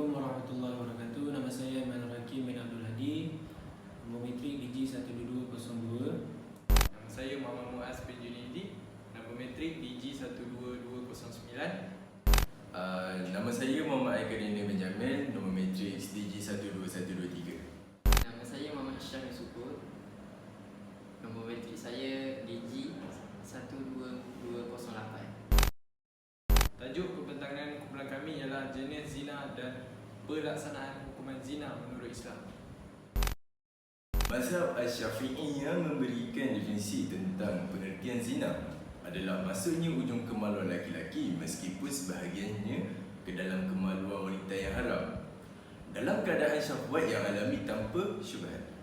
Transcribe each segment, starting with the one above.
Assalamualaikum warahmatullahi wabarakatuh. Nama saya Iman Rakim bin Abdul Hadi, nombor metrik DG12202. Nama saya Muhammad Muaz bin Junidi, nombor metrik DG12209. Nama saya Muhammad Aikarina Benjamin, nombor metrik DG12123. Nama saya Muhammad Syah bin Sukur, nombor metrik saya DG12208. Tajuk pembentangan kumpulan kami ialah jenis zina dan pelaksanaan hukuman zina menurut Islam. Mazhab Asy-Syafi'iyah memberikan definisi tentang pengertian zina adalah masuknya ujung kemaluan laki-laki meskipun sebahagiannya ke dalam kemaluan wanita yang haram dalam keadaan syahwat yang alami tanpa syubhat.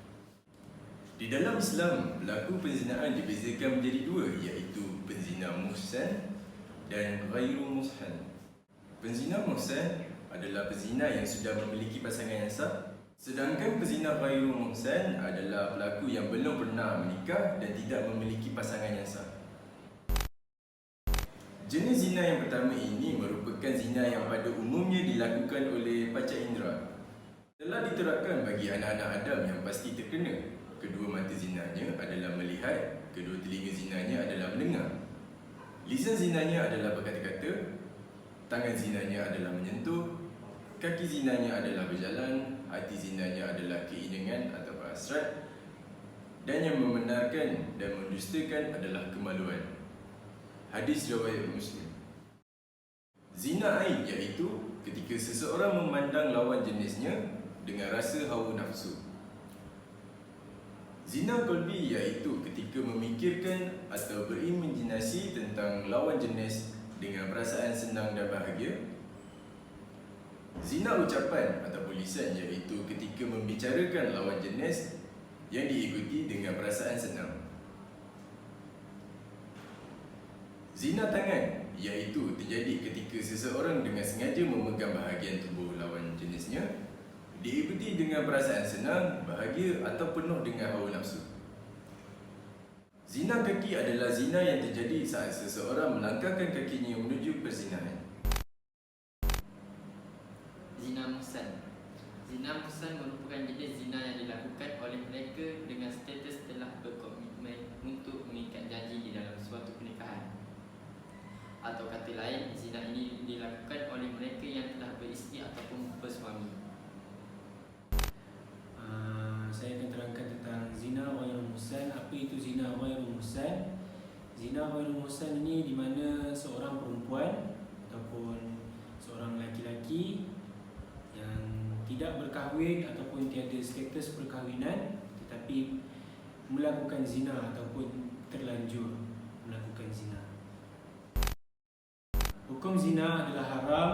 Di dalam Islam, pelaku penzinaan dibezakan menjadi dua, iaitu penzina muhsan dan ghairu muhsan. Penzina muhsan adalah penzina yang sudah memiliki pasangan yang sah, sedangkan penzina ghairu muhsan adalah pelaku yang belum pernah menikah dan tidak memiliki pasangan yang sah. Jenis zina yang pertama ini merupakan zina yang pada umumnya dilakukan oleh panca indera. Telah diterapkan bagi anak-anak Adam yang pasti terkena. Kedua mata zinanya adalah melihat, kedua telinga zinanya adalah mendengar. Lisan zinanya adalah berkata-kata, tangan zinanya adalah menyentuh, kaki zinanya adalah berjalan, hati zinanya adalah keinginan atau hasrat, dan yang membenarkan dan mendustakan adalah kemaluan. Hadis riwayat Muslim. Zina aib iaitu ketika seseorang memandang lawan jenisnya dengan rasa hawa nafsu. Zina qalbi iaitu ketika memikirkan atau berimajinasi tentang lawan jenis dengan perasaan senang dan bahagia. Zina ucapan atau lisan iaitu ketika membicarakan lawan jenis yang diikuti dengan perasaan senang. Zina tangan iaitu terjadi ketika seseorang dengan sengaja memegang bahagian tubuh lawan jenisnya diikuti dengan perasaan senang, bahagia atau penuh dengan hawa nafsu. Zina kaki adalah zina yang terjadi saat seseorang melangkahkan kakinya menuju perzinahan. Zina muhsan. Zina muhsan merupakan jenis zina yang dilakukan oleh mereka dengan status telah berkomitmen untuk mengikat janji di dalam suatu pernikahan. Atau kata lain, zina ini dilakukan oleh mereka yang telah beristeri ataupun bersuami. Saya akan terangkan tentang zina ghairu muhsan. Apa itu zina ghairu muhsan? Zina ghairu muhsan ini di mana seorang perempuan ataupun seorang laki-laki yang tidak berkahwin ataupun tiada status perkahwinan tetapi melakukan zina ataupun terlanjur melakukan zina. Hukum zina adalah haram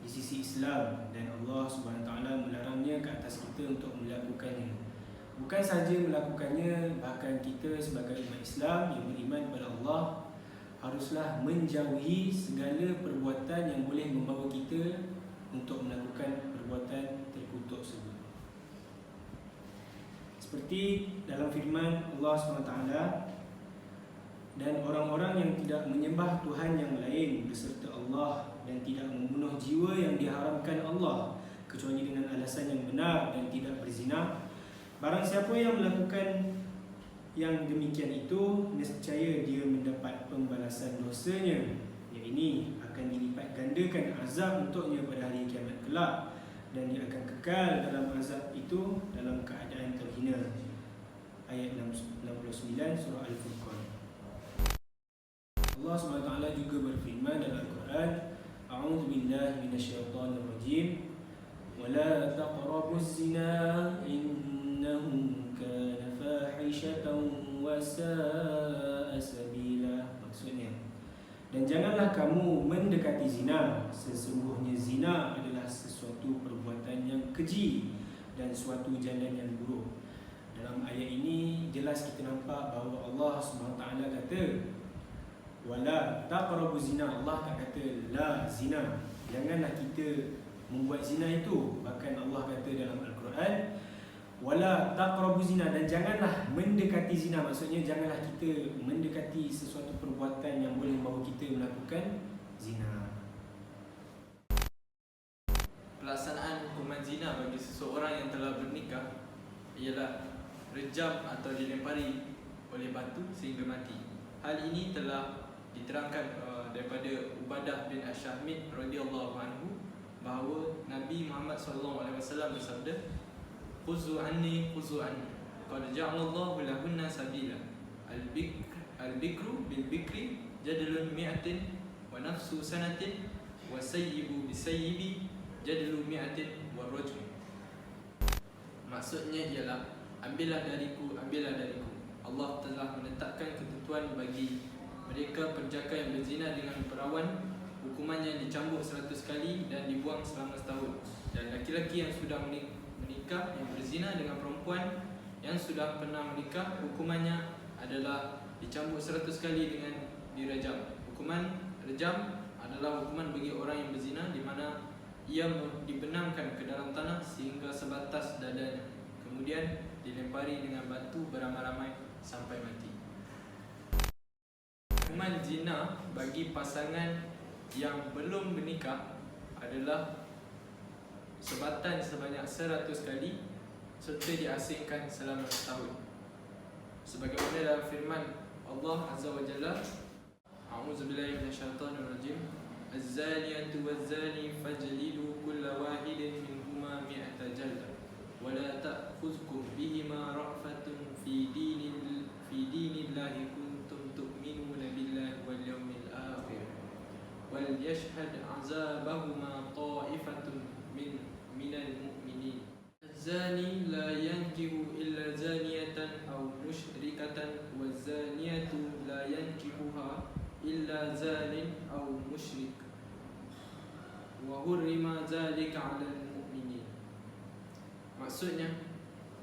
di sisi Islam dan Allah SWT melarangnya ke atas kita untuk melakukannya. Bukan sahaja melakukannya, bahkan kita sebagai umat Islam yang beriman kepada Allah haruslah menjauhi segala perbuatan yang boleh membawa kita untuk melakukan perbuatan terkutuk tersebut. Seperti dalam firman Allah SWT, dan orang-orang yang tidak menyembah Tuhan yang lain beserta Allah dan tidak membunuh jiwa yang diharamkan Allah kecuali dengan alasan yang benar dan tidak berzina, barang siapa yang melakukan yang demikian itu, nescaya dia mendapat pembalasan dosanya, yang ini akan dilipat gandakan azab untuknya pada hari kiamat kelak, dan dia akan kekal dalam azab itu dalam keadaan terhina. Ayat 69 surah Al-Furqan. Allah SWT juga berfirman dalam Al-Quran, A'udzu billahi minasyaitonir rajim, wa la taqrabuz zina innahu kana fahishatan wa sa'a sabila. Maksudnya, dan janganlah kamu mendekati zina, sesungguhnya zina adalah sesuatu perbuatan yang keji dan suatu jalan yang buruk. Dalam ayat ini jelas kita nampak bahawa Allah SWT kata wala taqrabu zina. Allah tak kata la zina, janganlah kita membuat zina itu. Bahkan Allah kata dalam Al-Quran wala taqrabu zina, dan janganlah mendekati zina. Maksudnya janganlah kita mendekati sesuatu perbuatan yang boleh membawa kita melakukan zina. pelaksanaan hukuman zina bagi seseorang yang telah bernikah ialah rejam atau dilempari oleh batu sehingga mati. Hal ini telah diterangkan daripada Ubadah bin Ash-Shamit radhiyallahu anhu bahawa Nabi Muhammad SAW bersabda, "Khuzu anni qad ja'alallahu lahunna sabila al-bikru bil bikri jadlun mi'atin wa nafsu sanatin wa sayyibu bisayyibi jadlu mi'atin wa rajul." Maksudnya ialah ambillah dariku. Allah telah menetapkan ketentuan bagi mereka penjaka yang berzina dengan perawan, hukumannya dicambuk 100 kali dan dibuang selama setahun. Dan laki-laki yang sudah menikah yang berzina dengan perempuan yang sudah pernah menikah, hukumannya adalah dicambuk 100 kali dengan dirajam. Hukuman rejam adalah hukuman bagi orang yang berzina di mana ia dibenamkan ke dalam tanah sehingga sebatas dadanya, kemudian dilempari dengan batu beramai-ramai sampai mati. Hukuman zina bagi pasangan yang belum bernikah adalah sebatan sebanyak 100 kali serta diasingkan selama setahun. Sebagaimana dalam firman Allah Azza wa Jalla, A'udzubillahi minasyaitonirrajim, "Az-zaniyatu waz-zani fajlidu kulla wahidin minhuma mi'ata jaldah wa la ta'khudhukum bihima ra'fatun fi dinillahi kuntum tu'minuna billahi wal yawmil akhir wal yashhad 'azabahuma ta'ifatun minal mu'minin." Az-zani la yankihu illa zaniyatan aw musyrikatan waz-zaniyatu la yankihuha illa zanin aw musyrik wa hurrima zalika 'alal mu'minin. Maksudnya,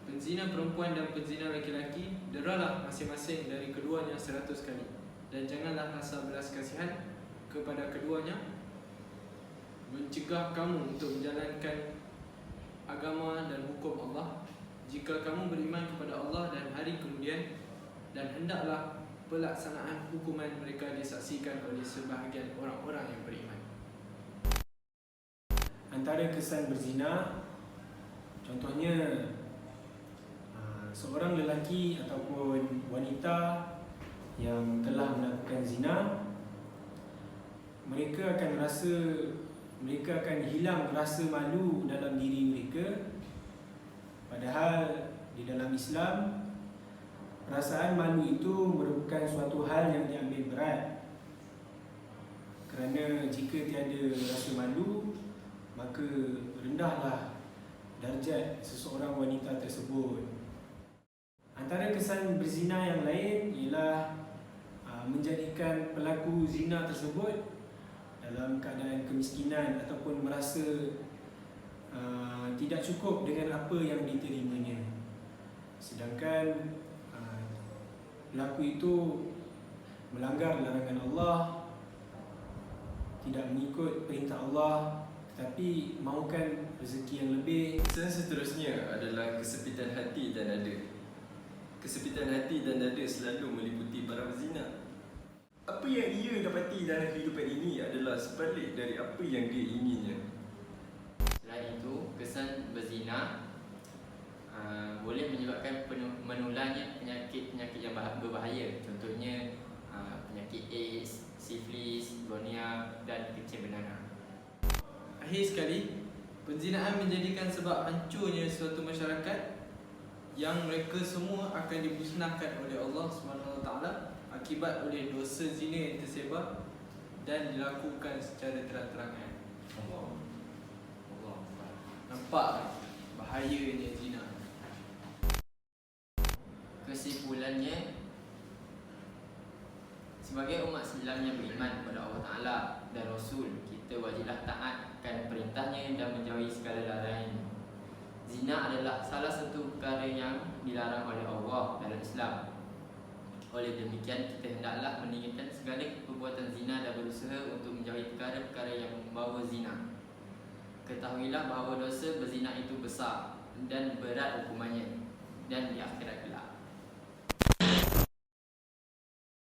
penzina perempuan dan penzina laki-laki deralah masing-masing dari keduanya 100 kali, dan janganlah rasa belas kasihan kepada keduanya, mencegah kamu untuk menjalankan agama dan hukum Allah jika kamu beriman kepada Allah dan hari kemudian, dan hendaklah pelaksanaan hukuman mereka disaksikan oleh sebahagian orang-orang yang beriman. Antara kesan berzina, contohnya seorang lelaki ataupun wanita yang telah melakukan zina, mereka akan hilang rasa malu dalam diri mereka. Padahal di dalam Islam, perasaan malu itu merupakan suatu hal yang diambil berat. Kerana jika tiada rasa malu, maka rendahlah darjat seseorang wanita tersebut. Antara kesan berzina yang lain ialah menjadikan pelaku zina tersebut dalam keadaan kemiskinan ataupun merasa tidak cukup dengan apa yang diterimanya. Sedangkan pelaku itu melanggar larangan Allah, tidak mengikut perintah Allah, tetapi mahukan rezeki yang lebih. Dan seterusnya adalah kesepitan hati dan dada. Kesepitan hati dan dada selalu meliputi para pezina. Apa yang ia dapati dalam kehidupan ini adalah sebalik dari apa yang dia inginnya. Selain itu, kesan berzina boleh menyebabkan menularnya penyakit-penyakit yang berbahaya. Contohnya penyakit AIDS, sifilis, gonorrhea dan kencing bernanah. Akhir sekali, penzinaan menjadikan sebab hancurnya suatu masyarakat yang mereka semua akan dimusnahkan oleh Allah SWT akibat oleh dosa zina yang tersebar dan dilakukan secara terang-terangan. Allah. Nampak bahayanya zina. Kesimpulannya, sebagai umat Islam yang beriman kepada Allah Ta'ala dan Rasul, kita wajiblah taatkan perintahnya dan menjauhi segala larangannya. Zina adalah salah satu perkara yang dilarang oleh Allah dalam Islam. Oleh demikian, kita hendaklah meninggalkan segala perbuatan zina dan berusaha untuk menjauhi perkara-perkara yang membawa zina. Ketahuilah bahawa dosa berzina itu besar dan berat hukumannya dan di akhirat kelak.